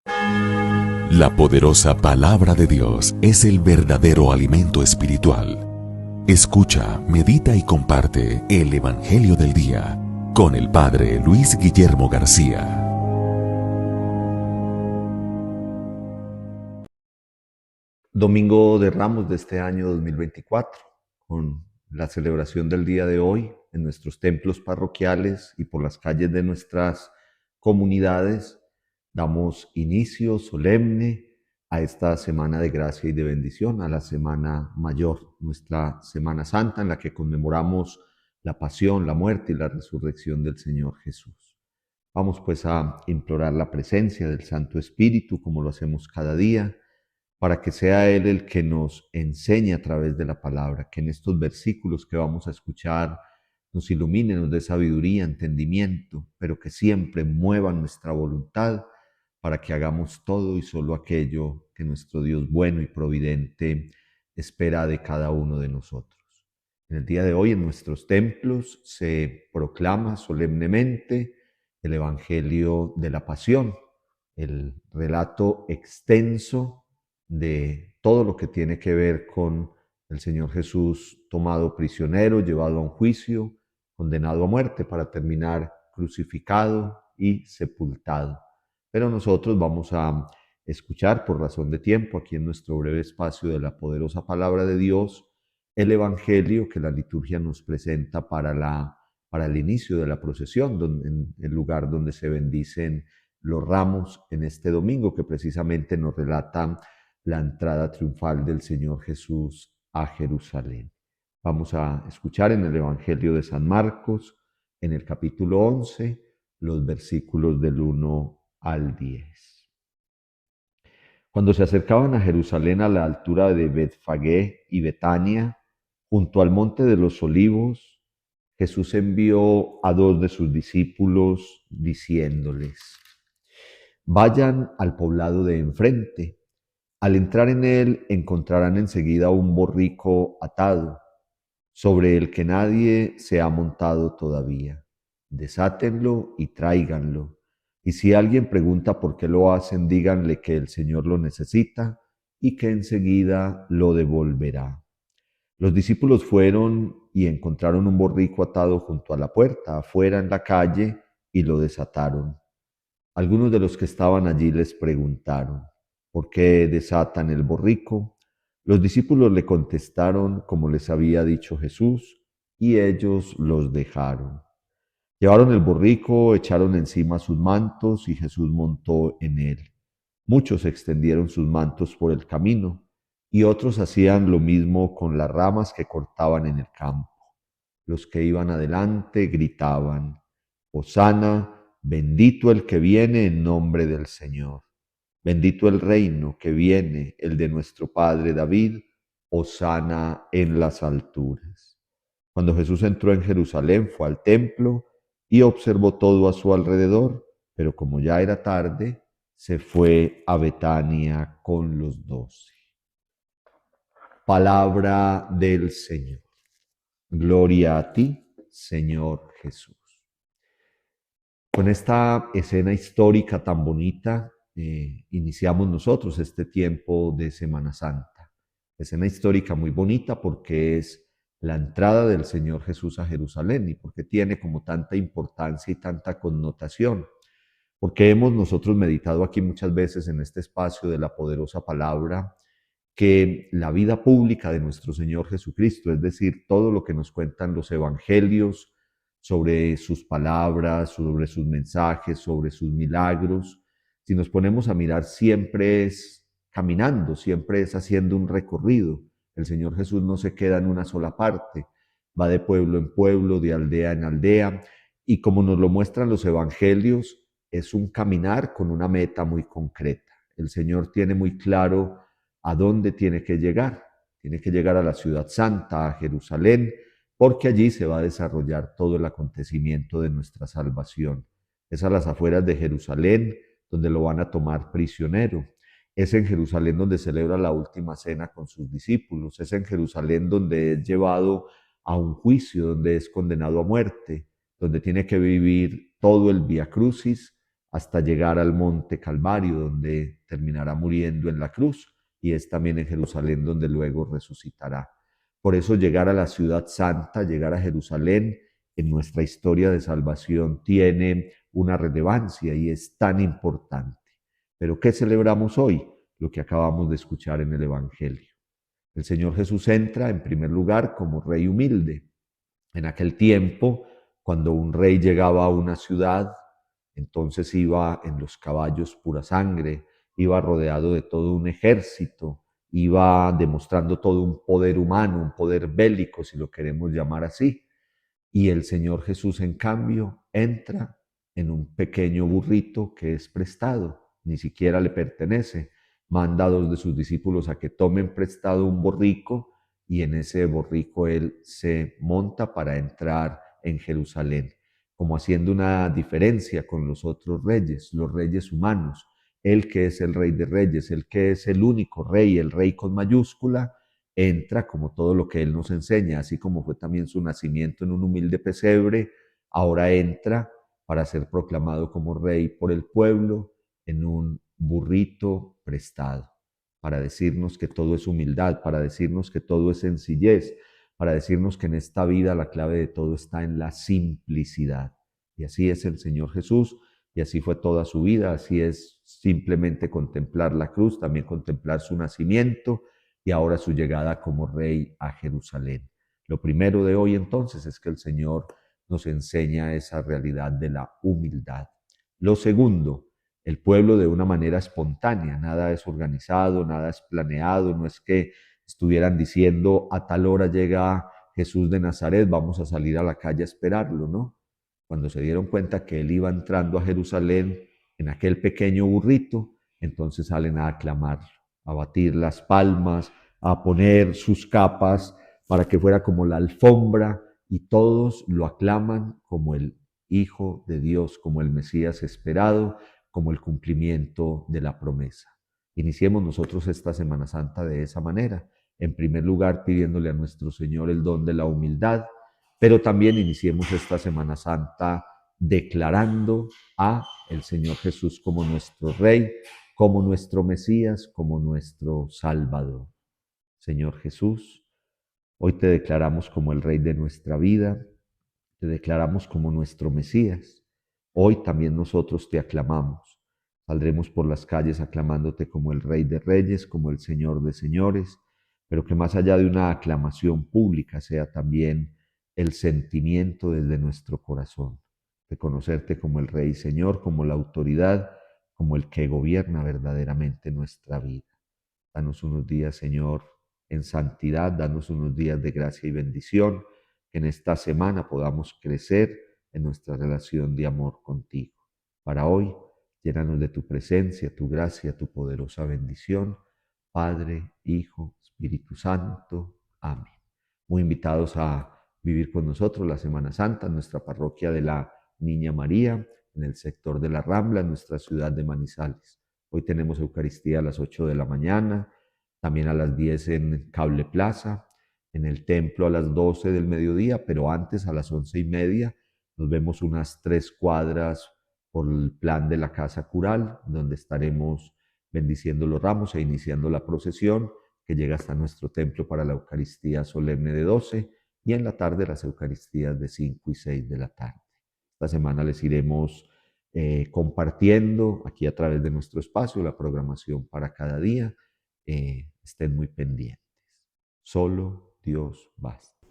La poderosa palabra de Dios es el verdadero alimento espiritual. Escucha, medita y comparte el Evangelio del Día con el Padre Luis Guillermo García. Domingo de Ramos de este año 2024, con la celebración del día de hoy en nuestros templos parroquiales y por las calles de nuestras comunidades, damos inicio solemne a esta semana de gracia y de bendición, a la Semana Mayor, nuestra Semana Santa en la que conmemoramos la pasión, la muerte y la resurrección del Señor Jesús. Vamos pues a implorar la presencia del Santo Espíritu como lo hacemos cada día, para que sea Él el que nos enseñe a través de la palabra, que en estos versículos que vamos a escuchar nos ilumine, nos dé sabiduría, entendimiento, pero que siempre mueva nuestra voluntad para que hagamos todo y solo aquello que nuestro Dios bueno y providente espera de cada uno de nosotros. En el día de hoy en nuestros templos se proclama solemnemente el Evangelio de la Pasión, el relato extenso de todo lo que tiene que ver con el Señor Jesús tomado prisionero, llevado a un juicio, condenado a muerte para terminar crucificado y sepultado. Pero nosotros vamos a escuchar por razón de tiempo aquí en nuestro breve espacio de la poderosa palabra de Dios el Evangelio que la liturgia nos presenta para el inicio de la procesión, en el lugar donde se bendicen los ramos en este domingo, que precisamente nos relata la entrada triunfal del Señor Jesús a Jerusalén. Vamos a escuchar en el Evangelio de San Marcos, en el capítulo 11, los versículos del 1 al 10. Cuando se acercaban a Jerusalén a la altura de Betfagé y Betania, junto al monte de los olivos, Jesús envió a dos de sus discípulos diciéndoles: vayan al poblado de enfrente. Al entrar en él encontrarán enseguida un borrico atado, sobre el que nadie se ha montado todavía. Desátenlo y tráiganlo. Y si alguien pregunta por qué lo hacen, díganle que el Señor lo necesita y que enseguida lo devolverá. Los discípulos fueron y encontraron un borrico atado junto a la puerta, afuera en la calle, y lo desataron. Algunos de los que estaban allí les preguntaron: ¿por qué desatan el borrico? Los discípulos le contestaron como les había dicho Jesús, y ellos los dejaron. Llevaron el borrico, echaron encima sus mantos, y Jesús montó en él. Muchos extendieron sus mantos por el camino, y otros hacían lo mismo con las ramas que cortaban en el campo. Los que iban adelante gritaban: Hosana, bendito el que viene en nombre del Señor. Bendito el reino que viene, el de nuestro Padre David. Hosana en las alturas. Cuando Jesús entró en Jerusalén, fue al templo y observó todo a su alrededor, pero como ya era tarde, se fue a Betania con los 12. Palabra del Señor. Gloria a ti, Señor Jesús. Con esta escena histórica tan bonita, iniciamos nosotros este tiempo de Semana Santa. Escena histórica muy bonita porque es la entrada del Señor Jesús a Jerusalén y porque tiene como tanta importancia y tanta connotación. Porque hemos nosotros meditado aquí muchas veces en este espacio de la poderosa palabra que la vida pública de nuestro Señor Jesucristo, es decir, todo lo que nos cuentan los evangelios sobre sus palabras, sobre sus mensajes, sobre sus milagros, si nos ponemos a mirar, siempre es caminando, siempre es haciendo un recorrido. El Señor Jesús no se queda en una sola parte, va de pueblo en pueblo, de aldea en aldea, y como nos lo muestran los evangelios, es un caminar con una meta muy concreta. El Señor tiene muy claro a dónde tiene que llegar. Tiene que llegar a la ciudad santa, a Jerusalén, porque allí se va a desarrollar todo el acontecimiento de nuestra salvación. Es a las afueras de Jerusalén donde lo van a tomar prisionero. Es en Jerusalén donde celebra la última cena con sus discípulos. Es en Jerusalén donde es llevado a un juicio, donde es condenado a muerte, donde tiene que vivir todo el Vía Crucis hasta llegar al monte Calvario, donde terminará muriendo en la cruz, y es también en Jerusalén donde luego resucitará. Por eso llegar a la ciudad santa, llegar a Jerusalén, en nuestra historia de salvación tiene una relevancia y es tan importante. Pero ¿qué celebramos hoy? Lo que acabamos de escuchar en el Evangelio. El Señor Jesús entra en primer lugar como rey humilde. En aquel tiempo, cuando un rey llegaba a una ciudad, entonces iba en los caballos pura sangre, iba rodeado de todo un ejército, iba demostrando todo un poder humano, un poder bélico, si lo queremos llamar así. Y el Señor Jesús, en cambio, entra en un pequeño burrito que es prestado, ni siquiera le pertenece. Manda a dos de sus discípulos a que tomen prestado un borrico y en ese borrico él se monta para entrar en Jerusalén, como haciendo una diferencia con los reyes humanos. Él que es el rey de reyes, el que es el único rey, el rey con mayúscula, entra como todo lo que Él nos enseña, así como fue también su nacimiento en un humilde pesebre, ahora entra para ser proclamado como rey por el pueblo en un burrito prestado, para decirnos que todo es humildad, para decirnos que todo es sencillez, para decirnos que en esta vida la clave de todo está en la simplicidad. Y así es el Señor Jesús, y así fue toda su vida, así es simplemente contemplar la cruz, también contemplar su nacimiento, y ahora su llegada como rey a Jerusalén. Lo primero de hoy entonces es que el Señor nos enseña esa realidad de la humildad. Lo segundo, el pueblo de una manera espontánea, nada es organizado, nada es planeado, no es que estuvieran diciendo a tal hora llega Jesús de Nazaret, vamos a salir a la calle a esperarlo, ¿no? Cuando se dieron cuenta que él iba entrando a Jerusalén en aquel pequeño burrito, entonces salen a aclamarlo, a batir las palmas, a poner sus capas para que fuera como la alfombra y todos lo aclaman como el Hijo de Dios, como el Mesías esperado, como el cumplimiento de la promesa. Iniciemos nosotros esta Semana Santa de esa manera, en primer lugar pidiéndole a nuestro Señor el don de la humildad, pero también iniciemos esta Semana Santa declarando a el Señor Jesús como nuestro Rey, como nuestro Mesías, como nuestro Salvador. Señor Jesús, hoy te declaramos como el Rey de nuestra vida, te declaramos como nuestro Mesías. Hoy también nosotros te aclamamos. Saldremos por las calles aclamándote como el Rey de Reyes, como el Señor de Señores, pero que más allá de una aclamación pública sea también el sentimiento desde nuestro corazón, de conocerte como el Rey y Señor, como la autoridad, como el que gobierna verdaderamente nuestra vida. Danos unos días, Señor, en santidad, danos unos días de gracia y bendición, que en esta semana podamos crecer en nuestra relación de amor contigo. Para hoy, llénanos de tu presencia, tu gracia, tu poderosa bendición. Padre, Hijo, Espíritu Santo. Amén. Muy invitados a vivir con nosotros la Semana Santa en nuestra parroquia de la Niña María, en el sector de la Rambla, en nuestra ciudad de Manizales. Hoy tenemos Eucaristía a las 8 de la mañana, también a las 10 en Cable Plaza, en el templo a las 12 del mediodía, pero antes a las 11:30 nos vemos unas 3 cuadras por el plan de la Casa Cural, donde estaremos bendiciendo los ramos e iniciando la procesión que llega hasta nuestro templo para la Eucaristía solemne de 12 y en la tarde las Eucaristías de 5 y 6 de la tarde. Esta semana les iremos compartiendo aquí a través de nuestro espacio la programación para cada día. Estén muy pendientes. Solo Dios basta.